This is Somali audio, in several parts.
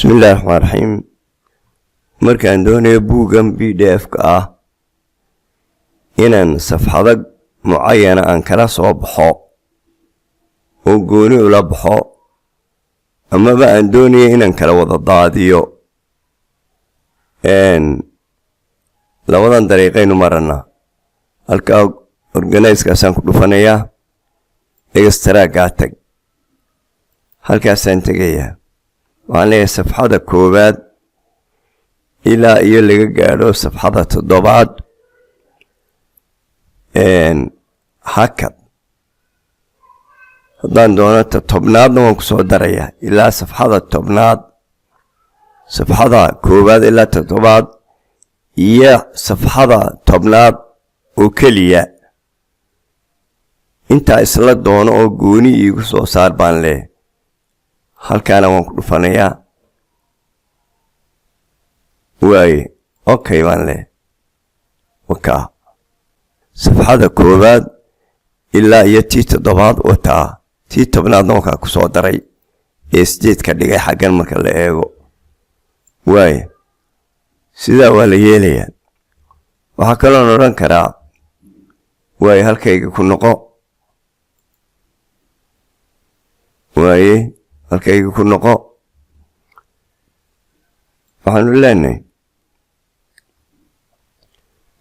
بسم الله الرحمن الرحيم. markaan doonayo buuggan PDF-ka ah inaan safxado mucayana aan kala soo baxo oo gooni ula baxo amaba aan doonayo inaan kala wada daadiyo labadan dariiqaynu marana halka organize-kaasaan ku dhufanayaa extra-gaa tag halkaasaan tegayaa waxaan leeyahay safxada koowaad ilaa iyo laga gaadho safxada 7 hakad haddaan doono 10aadna waan ku soo darayaa ilaa safxada 10aad safxada koowaad ilaa 7aad iyo safxada 10aad oo keliya intaa isla doono oo gooni iigu soo saar baan leeyahay halkaana waan ku dhufanayaa waaye okay baan leeyahay wakaa safxada koowaad ilaa iyo tii 7aad wataa tii 10aadna wakaa ku soo daray ee 8 ka dhigay xaggan marka la eego waaye sidaa waa la yeelayaa waxaa kaloon odhan karaa waaye halkayga ku noqo waaye halkayga ku noqo waxaanu leenahay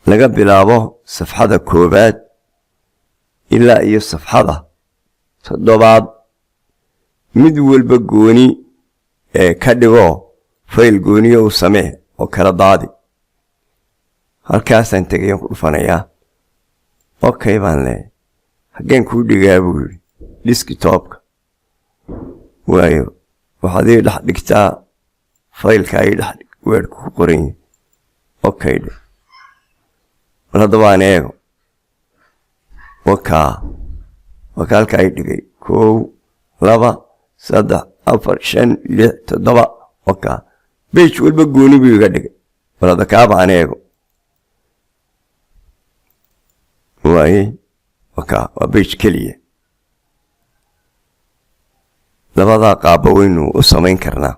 laga bilaabo safxada koowaad ilaa iyo safxada 7aad mid walba gooni ka dhigo fayl gooniyo u samee oo kala daadi halkaasaan tegayaan ku dhufanayaa okay baan leeyahay haggeen kuu dhigaa buu yidhi desktop-ka waayo waxaad ii dhex dhigtaa faylka ii dhex dhig weerku ku qoran yahay okay dhe bal haddaba aan eego wakaa halkaa ii dhigay 1 2 3 4 5 6 7 wakaa bage walba gooni buu iga dhigay bal hadda kaaba aan eego waaye wakaa waa bage keliya labadaa qaabba waynu u samayn karnaa